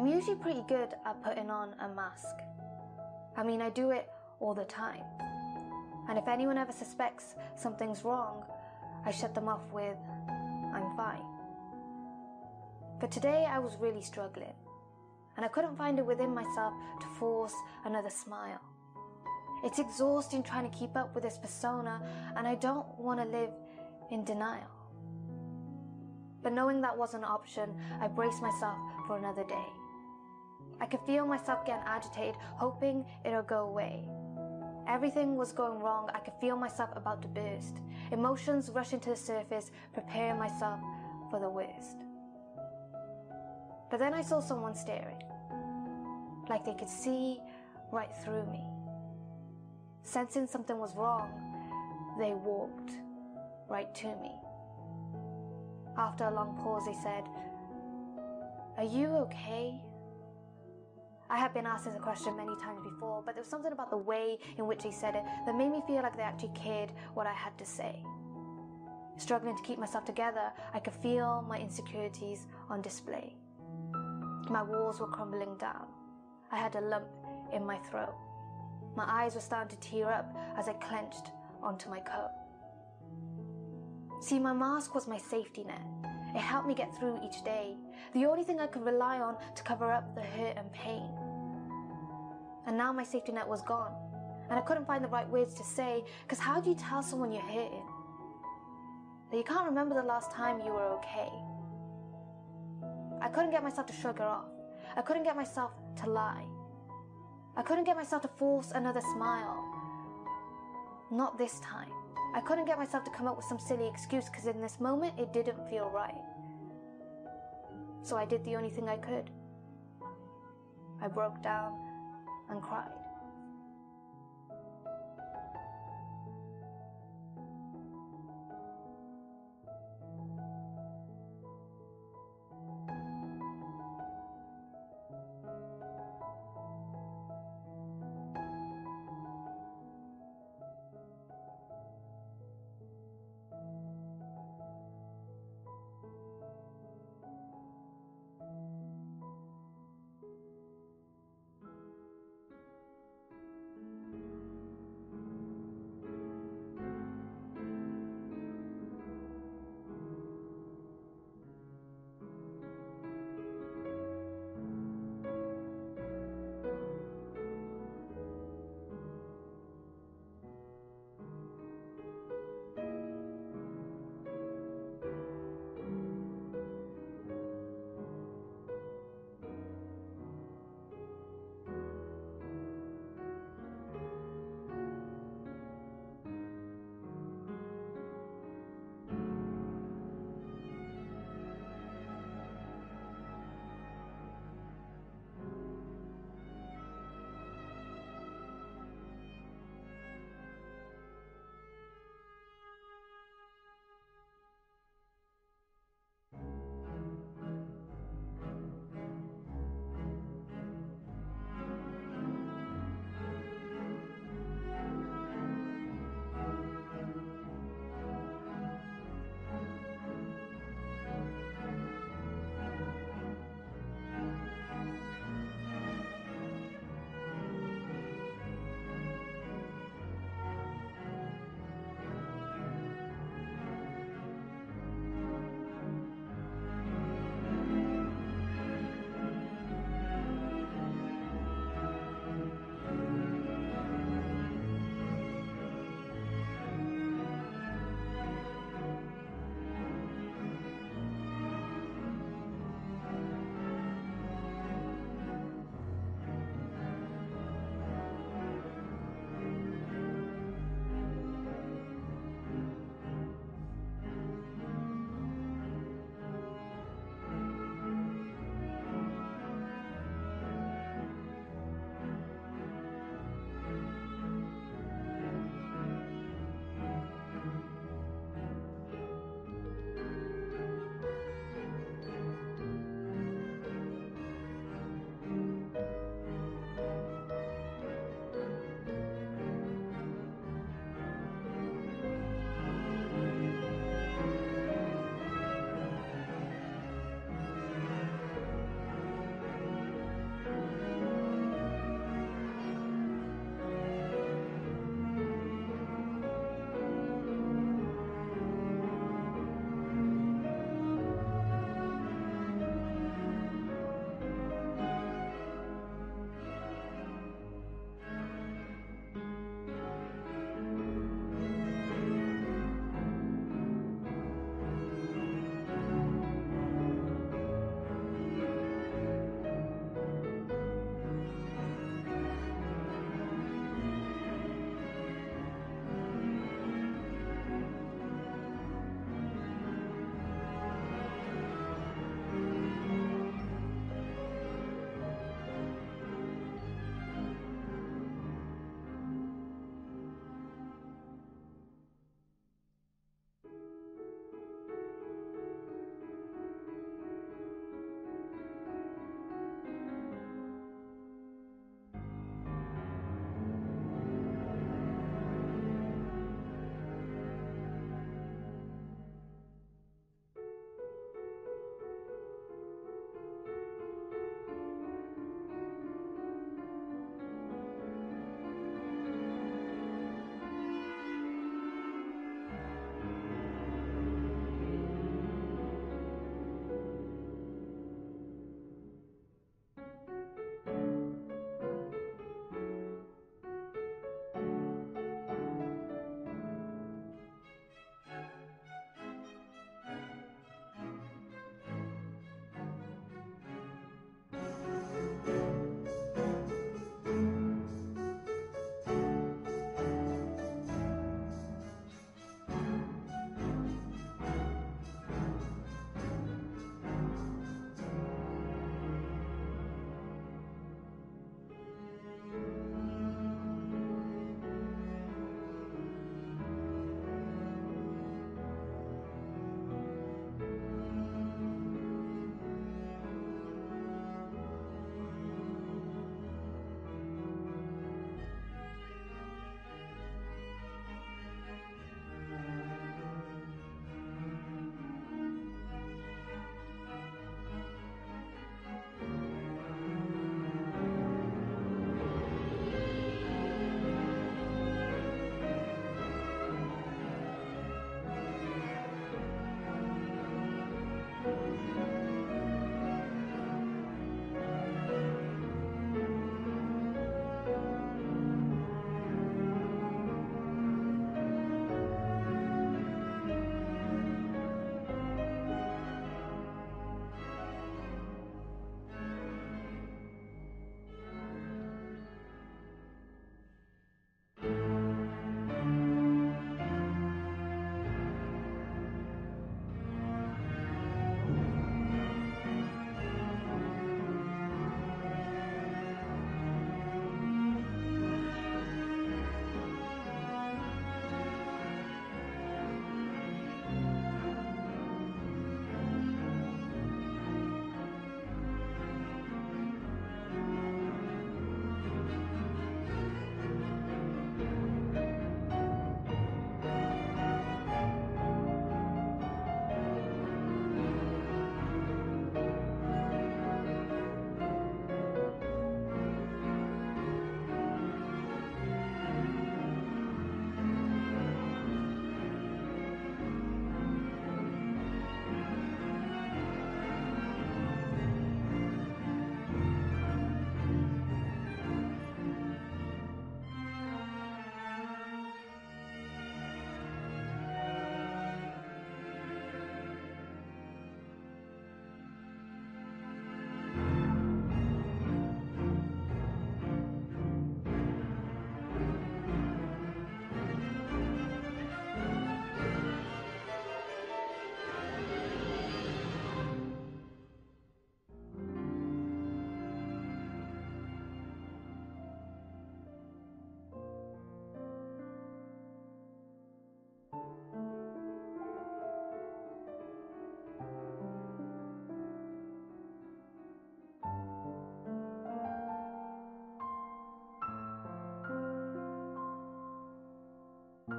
I'm usually pretty good at putting on a mask. I mean, I do it all the time. And if anyone ever suspects something's wrong, I shut them off with, "I'm fine." But today I was really struggling, and I couldn't find it within myself to force another smile. It's exhausting trying to keep up with this persona, and I don't want to live in denial. But knowing that wasn't an option, I braced myself for another day. I could feel myself getting agitated, hoping it'll go away. Everything was going wrong. I could feel myself about to burst. Emotions rushing to the surface, preparing myself for the worst. But then I saw someone staring, like they could see right through me. Sensing something was wrong, they walked right to me. After a long pause, they said, "Are you okay?" I had been asked this question many times before, but there was something about the way in which they said it that made me feel like they actually cared what I had to say. Struggling to keep myself together, I could feel my insecurities on display. My walls were crumbling down. I had a lump in my throat. My eyes were starting to tear up as I clenched onto my coat. See, my mask was my safety net. It helped me get through each day, the only thing I could rely on to cover up the hurt and pain. And now my safety net was gone, and I couldn't find the right words to say, because how do you tell someone you're hurting? That you can't remember the last time you were okay. I couldn't get myself to shrug it off. I couldn't get myself to lie. I couldn't get myself to force another smile. Not this time. I couldn't get myself to come up with some silly excuse, because in this moment it didn't feel right. So I did the only thing I could. I broke down and cried.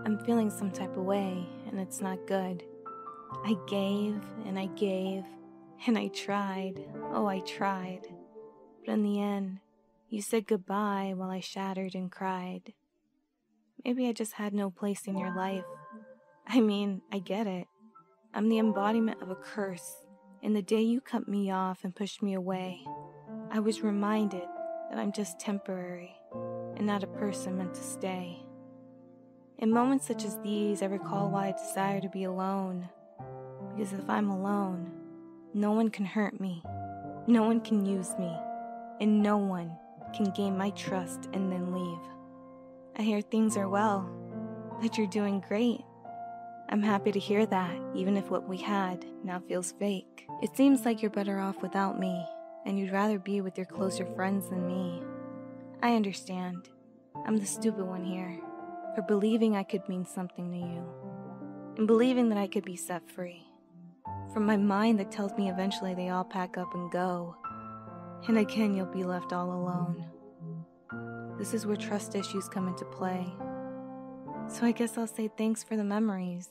I'm feeling some type of way, and it's not good. I gave, and I gave, and I tried. Oh, I tried. But in the end, you said goodbye while I shattered and cried. Maybe I just had no place in your life. I mean, I get it. I'm the embodiment of a curse, and the day you cut me off and pushed me away, I was reminded that I'm just temporary and not a person meant to stay. In moments such as these, I recall why I desire to be alone. Because if I'm alone, no one can hurt me, no one can use me, and no one can gain my trust and then leave. I hear things are well, that you're doing great. I'm happy to hear that, even if what we had now feels fake. It seems like you're better off without me, and you'd rather be with your closer friends than me. I understand. I'm the stupid one here, for believing I could mean something to you, and believing that I could be set free. From my mind that tells me eventually they all pack up and go, and again you'll be left all alone. This is where trust issues come into play. So I guess I'll say thanks for the memories,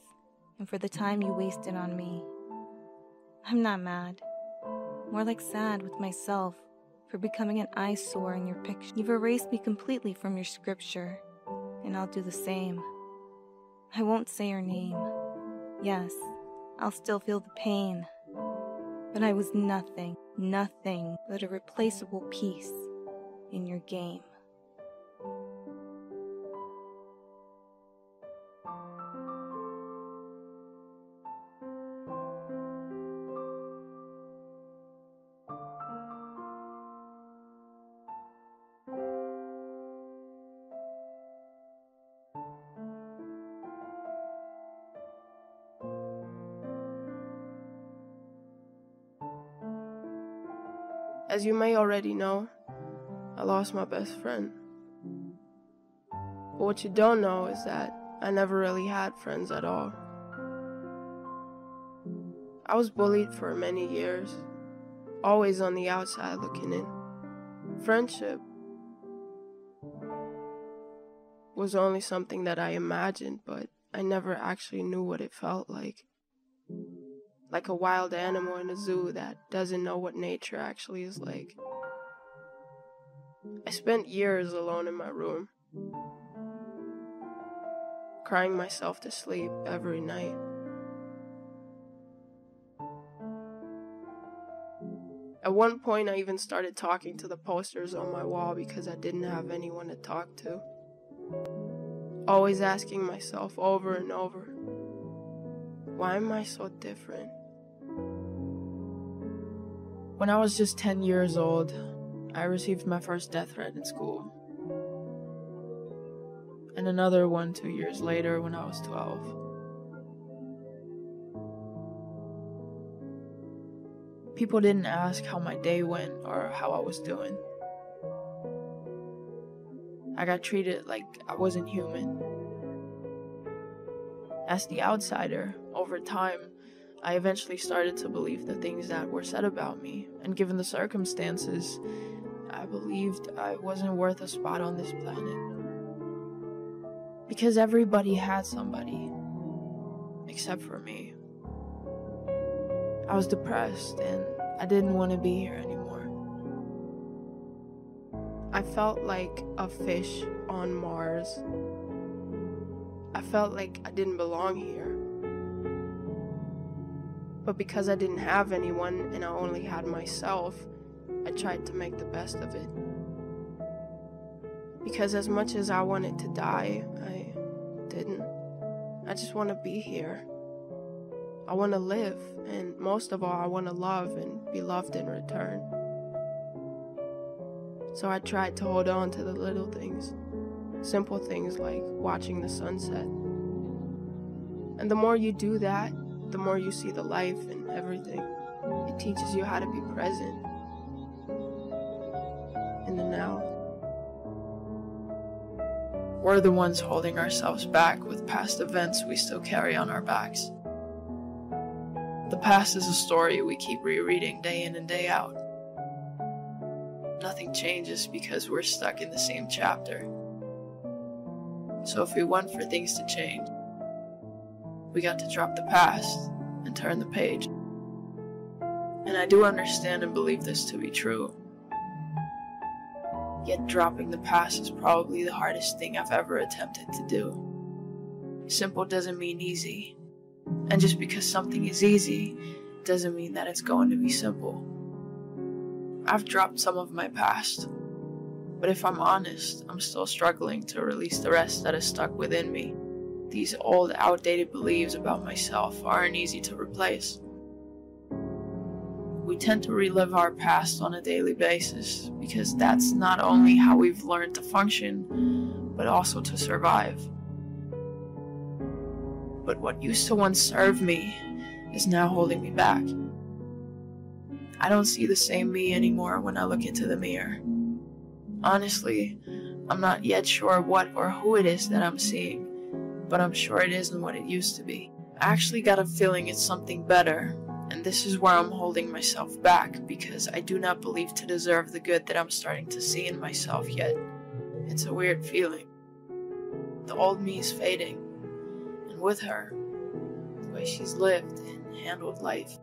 and for the time you wasted on me. I'm not mad, more like sad with myself for becoming an eyesore in your picture. You've erased me completely from your scripture, and I'll do the same. I won't say your name. Yes, I'll still feel the pain, but I was nothing but a replaceable piece in your game. As you may already know, I lost my best friend. But what you don't know is that I never really had friends at all. I was bullied for many years, always on the outside looking in. Friendship was only something that I imagined, but I never actually knew what it felt like. Like a wild animal in a zoo that doesn't know what nature actually is like. I spent years alone in my room, crying myself to sleep every night. At one point, I even started talking to the posters on my wall because I didn't have anyone to talk to. Always asking myself over and over, why am I so different? When I was just 10 years old, I received my first death threat in school. And another one 2 years later when I was 12. People didn't ask how my day went or how I was doing. I got treated like I wasn't human. As the outsider, over time, I eventually started to believe the things that were said about me, and given the circumstances, I believed I wasn't worth a spot on this planet. Because everybody had somebody, except for me. I was depressed, and I didn't want to be here anymore. I felt like a fish on Mars. I felt like I didn't belong here. But because I didn't have anyone and I only had myself, I tried to make the best of it. Because as much as I wanted to die, I didn't. I just want to be here. I want to live, and most of all, I want to love and be loved in return. So I tried to hold on to the little things, simple things like watching the sunset. And the more you do that, the more you see the life and everything. It teaches you how to be present in the now. We're the ones holding ourselves back with past events we still carry on our backs. The past is a story we keep rereading day in and day out. Nothing changes because we're stuck in the same chapter. So if we want for things to change, we got to drop the past and turn the page. And I do understand and believe this to be true. Yet dropping the past is probably the hardest thing I've ever attempted to do. Simple doesn't mean easy. And just because something is easy doesn't mean that it's going to be simple. I've dropped some of my past, but if I'm honest, I'm still struggling to release the rest that is stuck within me. These old, outdated beliefs about myself aren't easy to replace. We tend to relive our past on a daily basis because that's not only how we've learned to function, but also to survive. But what used to once serve me is now holding me back. I don't see the same me anymore when I look into the mirror. Honestly, I'm not yet sure what or who it is that I'm seeing, but I'm sure it isn't what it used to be. I actually got a feeling it's something better, and this is where I'm holding myself back because I do not believe to deserve the good that I'm starting to see in myself yet. It's a weird feeling. The old me is fading, and with her, the way she's lived and handled life.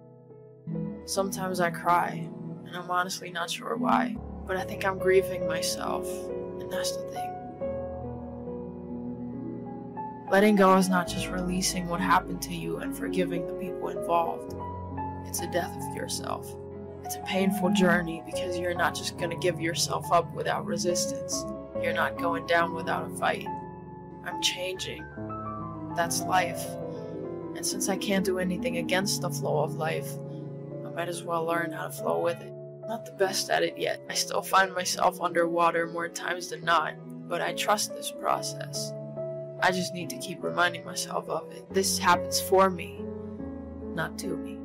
Sometimes I cry, and I'm honestly not sure why, but I think I'm grieving myself, and that's the thing. Letting go is not just releasing what happened to you and forgiving the people involved. It's a death of yourself. It's a painful journey because you're not just going to give yourself up without resistance. You're not going down without a fight. I'm changing. That's life. And since I can't do anything against the flow of life, I might as well learn how to flow with it. I'm not the best at it yet. I still find myself underwater more times than not, but I trust this process. I just need to keep reminding myself of it. This happens for me, not to me.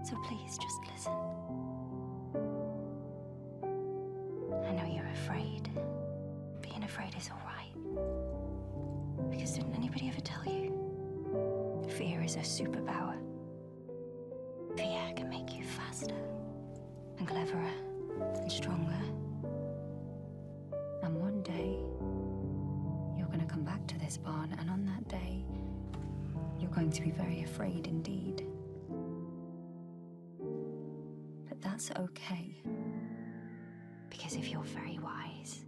So please just listen. I know you're afraid. Being afraid is alright. Because didn't anybody ever tell you? Fear is a superpower. Fear can make you faster and cleverer and stronger. And one day, you're going to come back to this barn, and on that day, you're going to be very afraid indeed. But that's okay. Because if you're very wise,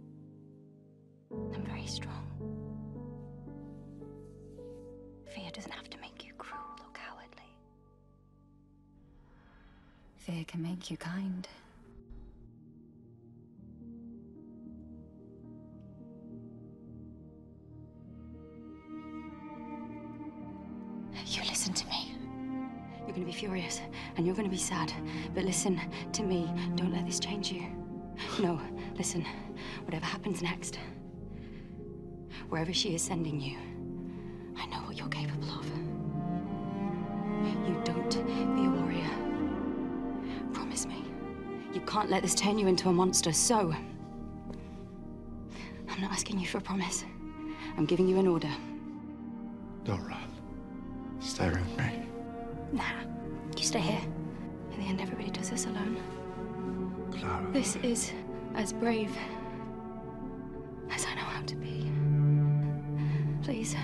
very strong. Fear doesn't have to make you cruel or cowardly. Fear can make you kind. You listen to me. You're gonna be furious, and you're gonna be sad. But listen to me. Don't let this change you. No, listen. Whatever happens next, wherever she is sending you, I know what you're capable of. You don't be a warrior. Promise me. You can't let this turn you into a monster, so... I'm not asking you for a promise. I'm giving you an order. Don't run. Stay with me. Nah, you stay here. In the end, everybody does this alone. Clara. This is as brave as I know how to be. Please.